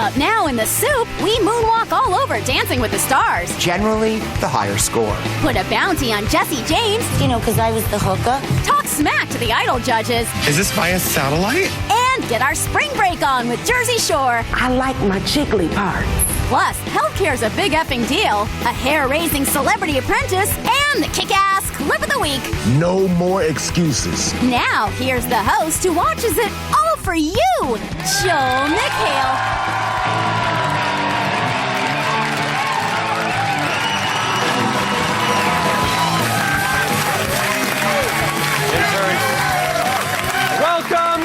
Up now in the soup, we moonwalk all over Dancing with the Stars. Generally, the higher score. Put a bounty on Jesse James. You know, because I was the hooker. Talk smack to the Idol judges. Is this via satellite? And get our spring break on with Jersey Shore. I like my jiggly part. Plus, healthcare's a big effing deal. A hair-raising celebrity apprentice and the kick-ass clip of the week. No more excuses. Now, here's the host who watches it all for you, Joel McHale. Welcome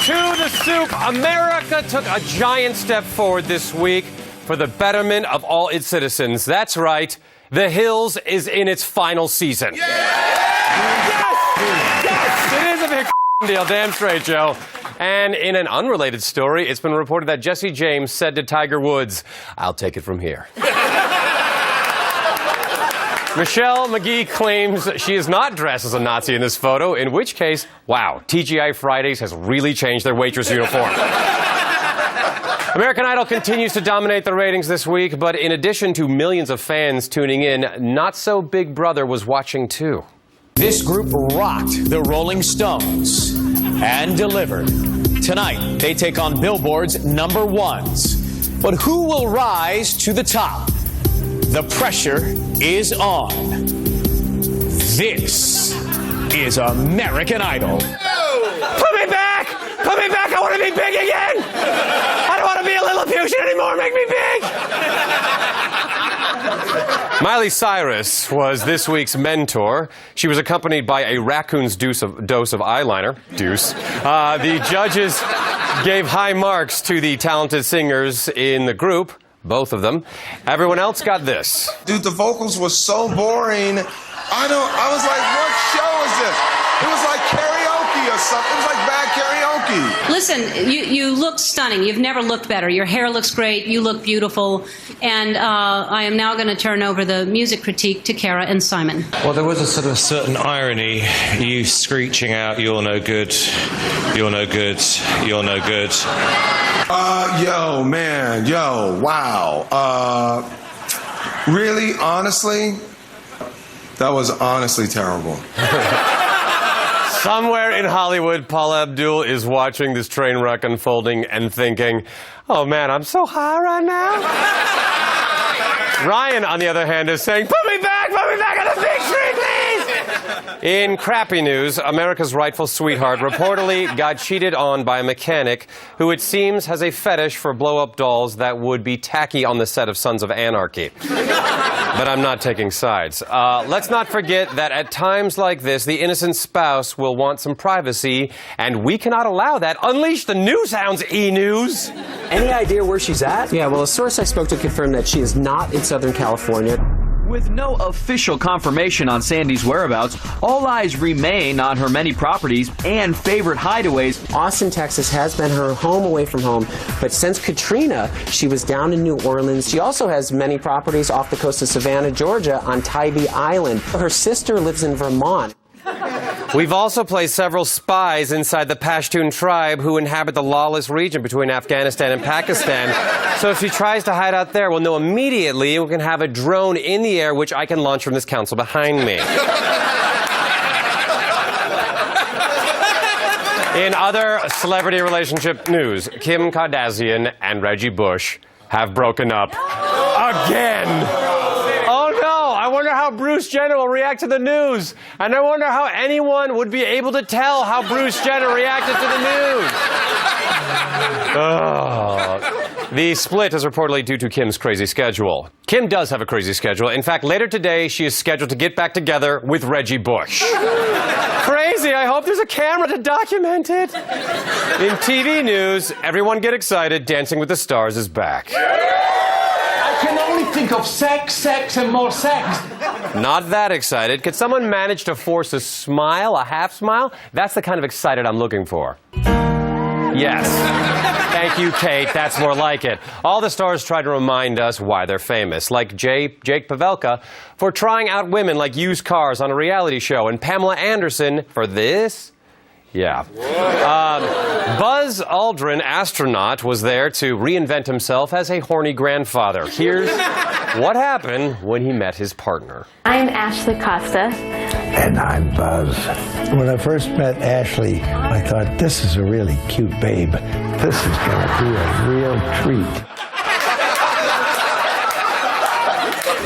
to the soup. America took a giant step forward this week for the betterment of all its citizens. That's right. The Hills is in its final season. Yeah! Yes! Yes! It is a big deal. Damn straight, Joe. And in an unrelated story, it's been reported that Jesse James said to Tiger Woods, "I'll take it from here." Michelle McGee claims she is not dressed as a Nazi in this photo, in which case, wow, TGI Fridays has really changed their waitress uniform. American Idol continues to dominate the ratings this week, but in addition to millions of fans tuning in, Not So Big Brother was watching too. This group rocked the Rolling Stones and delivered. Tonight, they take on Billboard's number ones. But who will rise to the top? The pressure is on. This is American Idol. Put me back! Put me back! I want to be big again! I don't want to be a Lilliputian anymore! Make me big! Miley Cyrus was this week's mentor. She was accompanied by a raccoon's dose of eyeliner. The judges gave high marks to the talented singers in the group. Both of them. Everyone else got this. Dude, the vocals were so boring. I was like, what show is this? It was like karaoke or something. It was like bad karaoke. Listen, you look stunning. You've never looked better. Your hair looks great. You look beautiful. And I am now going to turn over the music critique to Kara and Simon. Well, there was a sort of certain irony. You screeching out, "You're no good. You're no good. You're no good." Yo, man. Yo, wow. Really, honestly, that was honestly terrible. Somewhere in Hollywood, Paula Abdul is watching this train wreck unfolding and thinking, "Oh man, I'm so high right now." Ryan, on the other hand, is saying, put me back on the big screen, please! In crappy news, America's rightful sweetheart reportedly got cheated on by a mechanic who it seems has a fetish for blow-up dolls that would be tacky on the set of Sons of Anarchy. But I'm not taking sides. Let's not forget that at times like this, the innocent spouse will want some privacy, and we cannot allow that. Unleash the news hounds, E-News! Any idea where she's at? Yeah, well, a source I spoke to confirmed that she is not in Southern California. With no official confirmation on Sandy's whereabouts, all eyes remain on her many properties and favorite hideaways. Austin, Texas has been her home away from home, but since Katrina, she was down in New Orleans. She also has many properties off the coast of Savannah, Georgia, on Tybee Island. Her sister lives in Vermont. We've also placed several spies inside the Pashtun tribe who inhabit the lawless region between Afghanistan and Pakistan. So if she tries to hide out there, we'll know immediately. We can have a drone in the air, which I can launch from this council behind me. In other celebrity relationship news, Kim Kardashian and Reggie Bush have broken up again. Oh no, I wonder how Bruce Jenner will react to the news. And I wonder how anyone would be able to tell how Bruce Jenner reacted to the news. Oh. The split is reportedly due to Kim's crazy schedule. Kim does have a crazy schedule. In fact, later today, she is scheduled to get back together with Reggie Bush. Crazy. I hope there's a camera to document it. In TV news, everyone get excited. Dancing with the Stars is back. I can only think of sex, sex, and more sex. Not that excited. Could someone manage to force a smile, a half smile? That's the kind of excited I'm looking for. Yes. Thank you, Kate. That's more like it. All the stars try to remind us why they're famous, like Jake Pavelka for trying out women like used cars on a reality show, and Pamela Anderson for this. Yeah. Buzz Aldrin, astronaut, was there to reinvent himself as a horny grandfather. Here's what happened when he met his partner. I'm Ashley Costa. And I'm Buzz. When I first met Ashley, I thought, this is a really cute babe. This is going to be a real treat.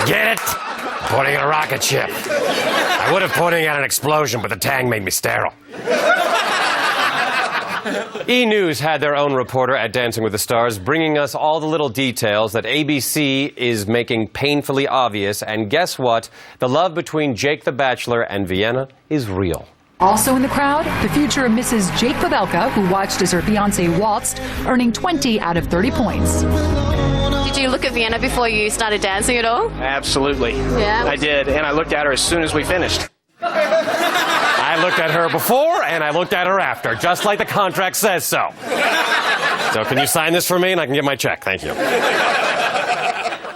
Get it? Pointing at a rocket ship. I would have pointing at an explosion, but the tang made me sterile. E! News had their own reporter at Dancing with the Stars, bringing us all the little details that ABC is making painfully obvious. And guess what? The love between Jake the Bachelor and Vienna is real. Also in the crowd, the future of Mrs. Jake Pavelka, who watched as her fiancé waltzed, earning 20 out of 30 points. Did you look at Vienna before you started dancing at all? Absolutely. Yeah? I did, and I looked at her as soon as we finished. I looked at her before, and I looked at her after, just like the contract says so. So can you sign this for me, and I can get my check? Thank you.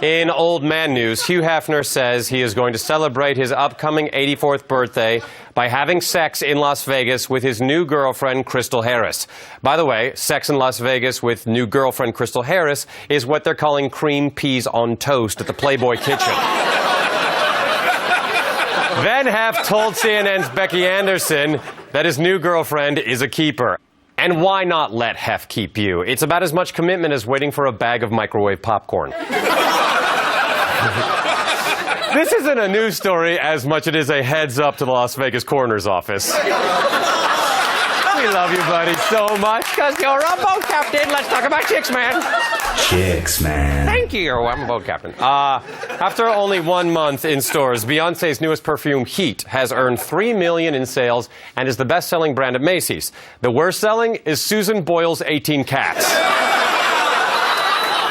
In old man news, Hugh Hefner says he is going to celebrate his upcoming 84th birthday by having sex in Las Vegas with his new girlfriend, Crystal Harris. By the way, sex in Las Vegas with new girlfriend Crystal Harris is what they're calling cream peas on toast at the Playboy Kitchen. Then Hef told CNN's Becky Anderson that his new girlfriend is a keeper. And why not let Hef keep you? It's about as much commitment as waiting for a bag of microwave popcorn. This isn't a news story as much as it is a heads up to the Las Vegas coroner's office. We love you, buddy, so much, because you're a boat captain. Let's talk about chicks, man. Chicks, man. Thank you. I'm a boat captain. After only 1 month in stores, Beyoncé's newest perfume, Heat, has earned $3 million in sales and is the best-selling brand at Macy's. The worst-selling is Susan Boyle's 18 Cats.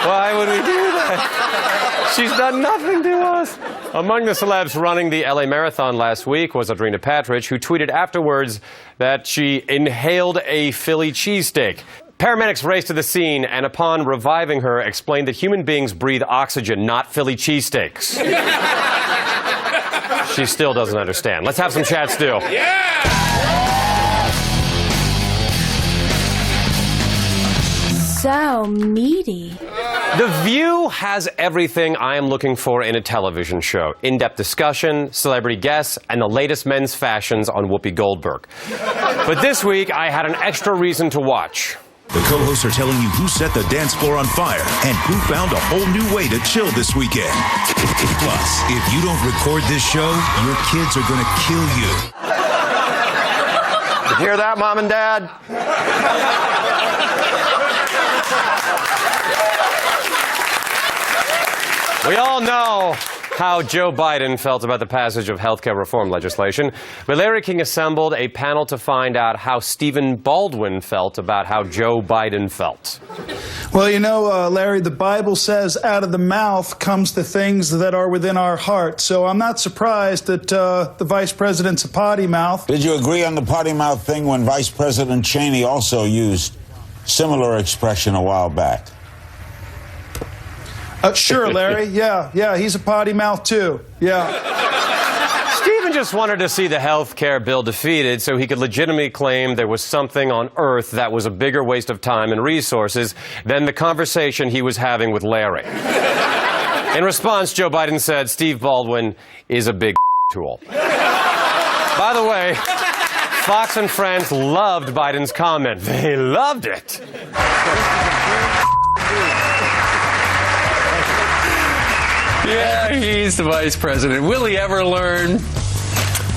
Why would we do that? She's done nothing to us. Among the celebs running the LA Marathon last week was Audrina Patridge, who tweeted afterwards that she inhaled a Philly cheesesteak. Paramedics raced to the scene and, upon reviving her, explained that human beings breathe oxygen, not Philly cheesesteaks. She still doesn't understand. Let's have some chat stew. So meaty. The View has everything I am looking for in a television show. In-depth discussion, celebrity guests, and the latest men's fashions on Whoopi Goldberg. But this week, I had an extra reason to watch. The co-hosts are telling you who set the dance floor on fire and who found a whole new way to chill this weekend. Plus, if you don't record this show, your kids are going to kill you. You hear that, Mom and Dad? We all know how Joe Biden felt about the passage of health care reform legislation. But Larry King assembled a panel to find out how Stephen Baldwin felt about how Joe Biden felt. Well, you know, Larry, the Bible says out of the mouth comes the things that are within our heart. So I'm not surprised that the vice president's a potty mouth. Did you agree on the potty mouth thing when Vice President Cheney also used similar expression a while back? Sure, Larry. Yeah, he's a potty mouth, too. Yeah. Stephen just wanted to see the health care bill defeated so he could legitimately claim there was something on Earth that was a bigger waste of time and resources than the conversation he was having with Larry. In response, Joe Biden said Steve Baldwin is a big tool. By the way, Fox and Friends loved Biden's comment. They loved it. Yeah, he's the vice president. Will he ever learn?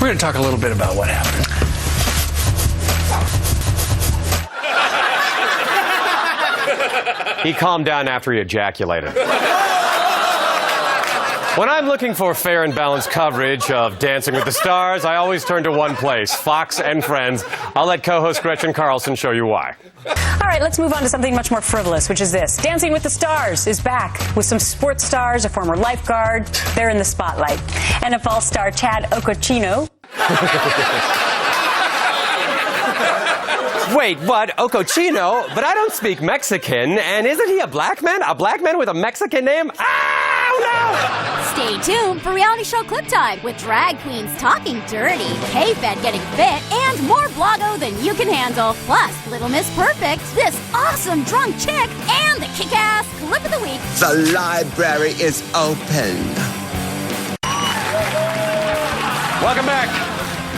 We're going to talk a little bit about what happened. He calmed down after he ejaculated. When I'm looking for fair and balanced coverage of Dancing with the Stars, I always turn to one place, Fox and Friends. I'll let co-host Gretchen Carlson show you why. All right, let's move on to something much more frivolous, which is this. Dancing with the Stars is back with some sports stars, a former lifeguard. They're in the spotlight. NFL star Chad Okochino. Wait, what? Okochino? But I don't speak Mexican. And isn't he a black man? A black man with a Mexican name? Ah! Stay tuned for reality show Clip Time with drag queens talking dirty, K-Fed getting fit, and more Vloggo than you can handle. Plus, Little Miss Perfect, this awesome drunk chick, and the kick-ass Clip of the Week. The library is open. Welcome back.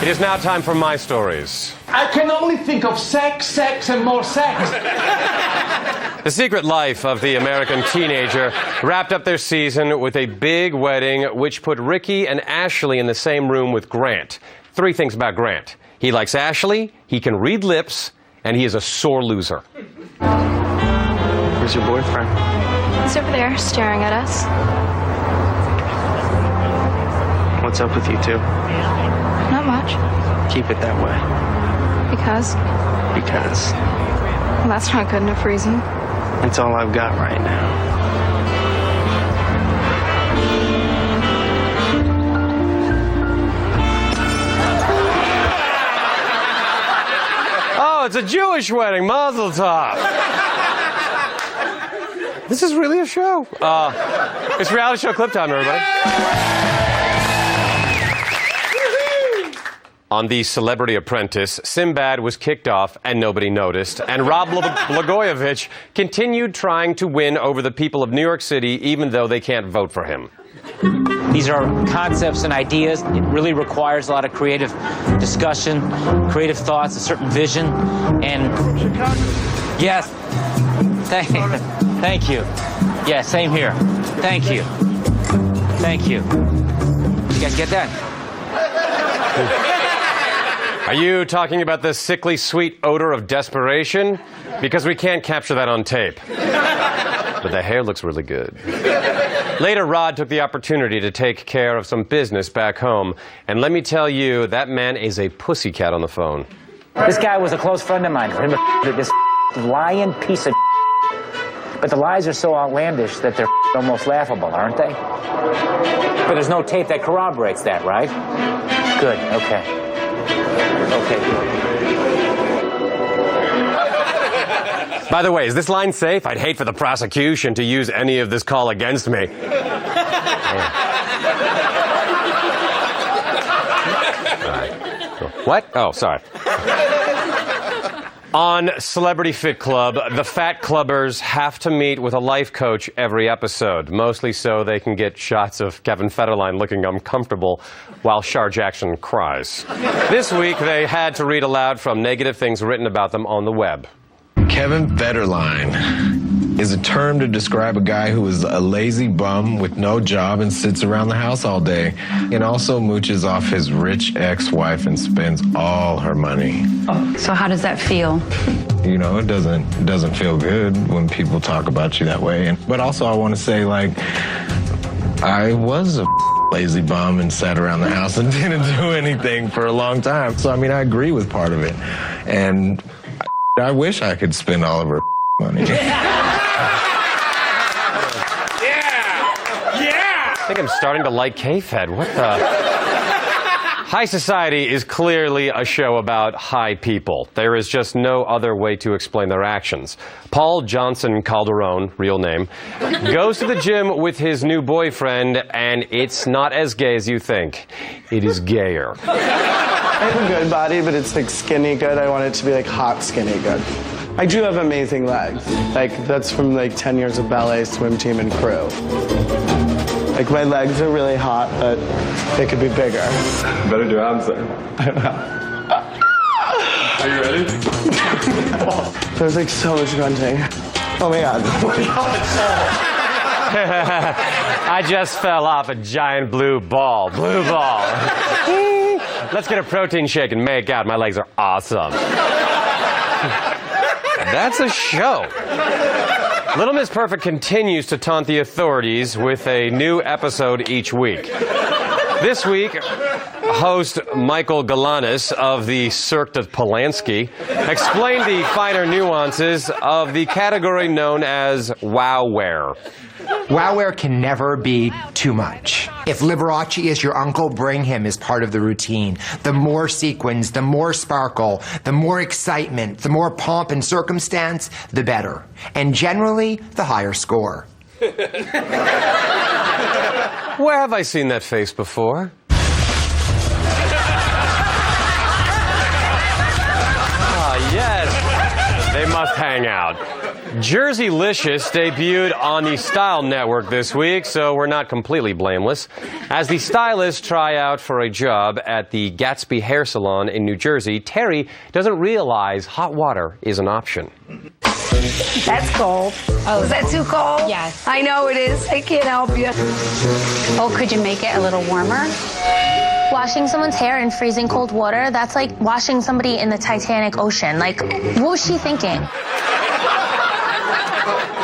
It is now time for my stories. I can only think of sex, sex, and more sex. The Secret Life of the American Teenager wrapped up their season with a big wedding, which put Ricky and Ashley in the same room with Grant. 3 things about Grant. He likes Ashley, he can read lips, and he is a sore loser. Where's your boyfriend? He's over there staring at us. What's up with you two? Not much. Keep it that way. Because? Because Well, that's not good enough reason. it's all I've got right now. Oh, it's a Jewish wedding. Mazel tov. This is really a show. It's reality show Clip Time, everybody. On the Celebrity Apprentice, Sinbad was kicked off and nobody noticed, and Rob Blagojevich continued trying to win over the people of New York City even though they can't vote for him. These are concepts and ideas. It really requires a lot of creative discussion, creative thoughts, a certain vision, and yes, thank you. Yeah, same here. Thank you. Thank you. You guys get that? Are you talking about the sickly sweet odor of desperation? Because we can't capture that on tape. But the hair looks really good. Later, Rod took the opportunity to take care of some business back home. And let me tell you, that man is a pussycat on the phone. This guy was a close friend of mine. This lying piece of but the lies are so outlandish that they're almost laughable, aren't they? But there's no tape that corroborates that, right? Good, okay. Okay, good. By the way, is this line safe? I'd hate for the prosecution to use any of this call against me. What? Oh, sorry. On Celebrity Fit Club, the fat clubbers have to meet with a life coach every episode, mostly so they can get shots of Kevin Federline looking uncomfortable while Shar Jackson cries. This week, they had to read aloud from negative things written about them on the web. Kevin Federline is a term to describe a guy who is a lazy bum with no job and sits around the house all day and also mooches off his rich ex-wife and spends all her money. So how does that feel? You know, it doesn't feel good when people talk about you that way. But also I want to say, like, I was a lazy bum and sat around the house and didn't do anything for a long time. So, I mean, I agree with part of it. And I wish I could spend all of her money. I think I'm starting to like K-Fed. What the? High Society is clearly a show about high people. There is just no other way to explain their actions. Paul Johnson Calderon, real name, goes to the gym with his new boyfriend, and it's not as gay as you think. It is gayer. I have a good body, but it's like skinny good. I want it to be like hot skinny good. I do have amazing legs. Like, that's from like 10 years of ballet, swim team, and crew. Like, my legs are really hot, but they could be bigger. Better do handstand. Are you ready? There's like so much grunting. Oh my god. Oh my god. I just fell off a giant blue ball. Blue ball. Let's get a protein shake and make out. My legs are awesome. That's a show. Little Miss Perfect continues to taunt the authorities with a new episode each week. This week, host Michael Galanis of the Cirque du Polanski explained the finer nuances of the category known as wowware. Wowware can never be too much. If Liberace is your uncle, bring him as part of the routine. The more sequins, the more sparkle, the more excitement, the more pomp and circumstance, the better. And generally, the higher score. Where have I seen that face before? Yes, they must hang out. Jerseylicious debuted on the Style Network this week, so we're not completely blameless. As the stylists try out for a job at the Gatsby Hair Salon in New Jersey, Terry doesn't realize hot water is an option. That's cold. Oh, is that too cold? Yes. I know it is. I can't help you. Oh, could you make it a little warmer? Washing someone's hair in freezing cold water, that's like washing somebody in the Titanic Ocean. Like, what was she thinking?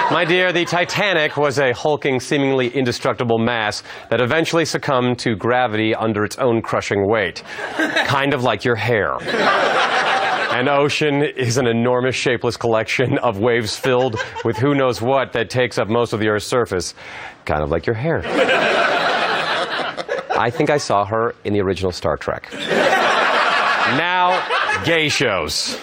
My dear, the Titanic was a hulking, seemingly indestructible mass that eventually succumbed to gravity under its own crushing weight. Kind of like your hair. An ocean is an enormous, shapeless collection of waves filled with who knows what that takes up most of the Earth's surface. Kind of like your hair. I think I saw her in the original Star Trek. Now, gay shows.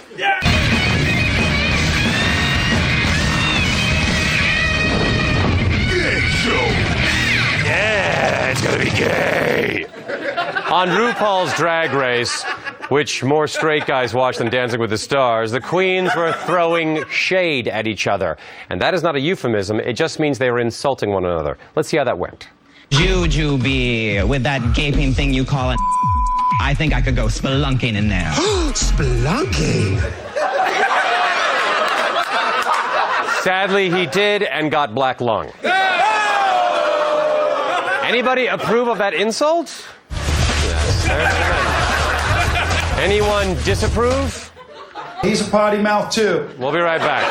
Yeah, it's gonna be gay. On RuPaul's Drag Race, which more straight guys watch than Dancing with the Stars, the queens were throwing shade at each other. And that is not a euphemism, it just means they were insulting one another. Let's see how that went. Jujubee, with that gaping thing you call it. I think I could go spelunking in there. Spelunking? Sadly, he did and got black lung. Anybody approve of that insult? Yes. Anyone disapprove? He's a potty mouth too. We'll be right back.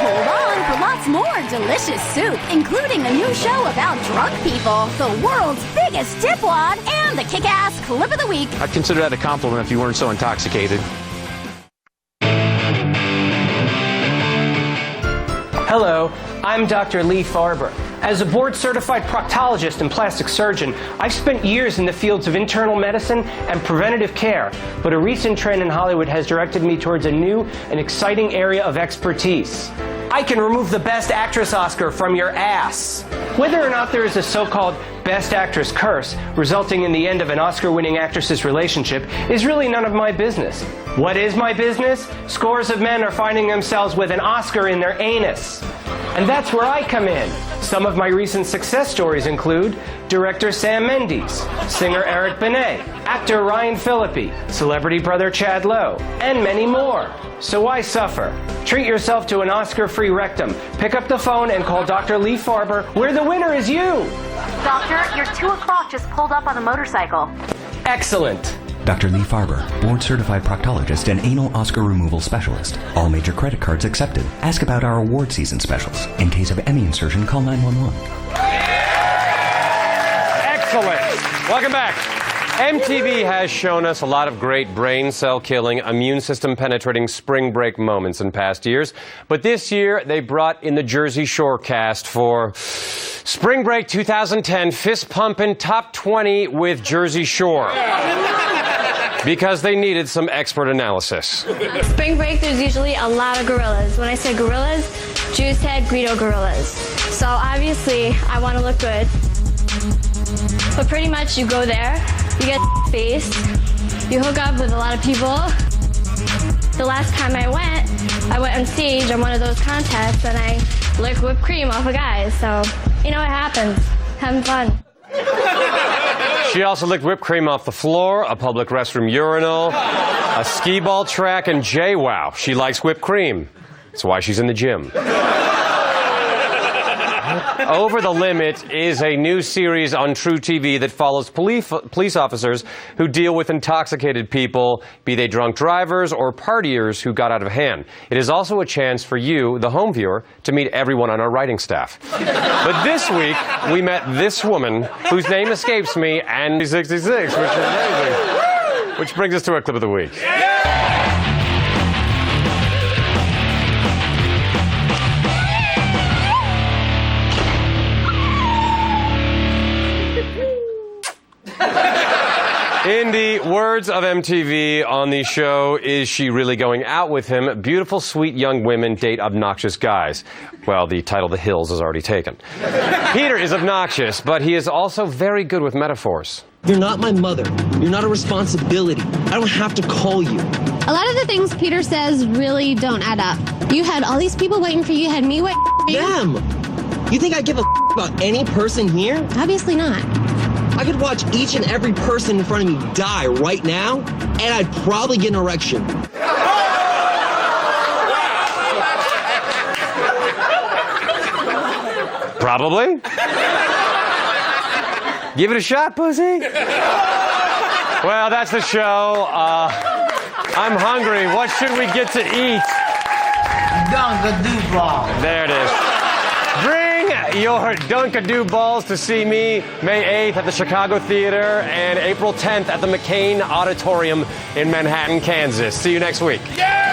Hold on for lots more delicious soup, including a new show about drunk people, the world's biggest dipwad, and the kick-ass clip of the week. I'd consider that a compliment if you weren't so intoxicated. Hello, I'm Dr. Lee Farber. As a board-certified proctologist and plastic surgeon, I've spent years in the fields of internal medicine and preventative care, but a recent trend in Hollywood has directed me towards a new and exciting area of expertise. I can remove the Best Actress Oscar from your ass. Whether or not there is a so-called Best Actress curse resulting in the end of an Oscar-winning actress's relationship is really none of my business. What is my business? Scores of men are finding themselves with an Oscar in their anus. And that's where I come in. Some of my recent success stories include director Sam Mendes, singer Eric Benet, actor Ryan Phillippe, celebrity brother Chad Lowe, and many more. So why suffer? Treat yourself to an Oscar-free rectum. Pick up the phone and call Dr. Lee Farber, where the winner is you. Doctor, your 2 o'clock just pulled up on a motorcycle. Excellent. Dr. Lee Farber, board-certified proctologist and anal Oscar removal specialist. All major credit cards accepted. Ask about our award season specials. In case of Emmy insertion, call 911. Excellent. Welcome back. MTV has shown us a lot of great brain cell killing, immune system penetrating spring break moments in past years. But this year, they brought in the Jersey Shore cast for Spring Break 2010 Fist Pumpin' Top 20 with Jersey Shore. Because they needed some expert analysis. Spring break, there's usually a lot of gorillas. When I say gorillas, Jews had Greedo gorillas. So obviously, I want to look good. But pretty much, you go there, you get faced, you hook up with a lot of people. The last time I went on stage on one of those contests, and I licked whipped cream off of guys. So, you know, it happens. Having fun. She also licked whipped cream off the floor, a public restroom urinal, a skee ball track, and JWoww. She likes whipped cream. That's why she's in the gym. Over the Limit is a new series on True TV that follows police officers who deal with intoxicated people, be they drunk drivers or partiers who got out of hand. It is also a chance for you, the home viewer, to meet everyone on our writing staff. But this week, we met this woman whose name escapes me, and 66, which is amazing. Which brings us to a clip of the week. In the words of MTV on the show, is she really going out with him? Beautiful, sweet young women date obnoxious guys. Well, the title The Hills is already taken. Peter is obnoxious, but he is also very good with metaphors. You're not my mother. You're not a responsibility. I don't have to call you. A lot of the things Peter says really don't add up. You had all these people waiting for you. You had me waiting for you. Damn! You think I give a about any person here? Obviously not. I could watch each and every person in front of me die right now, and I'd probably get an erection. Probably. Give it a shot, pussy. Well, that's the show. I'm hungry. What should we get to eat? Dunkadoo ball. There it is. Bring your Dunkadoo balls to see me May 8th at the Chicago Theater and April 10th at the McCain Auditorium in Manhattan, Kansas. See you next week. Yeah!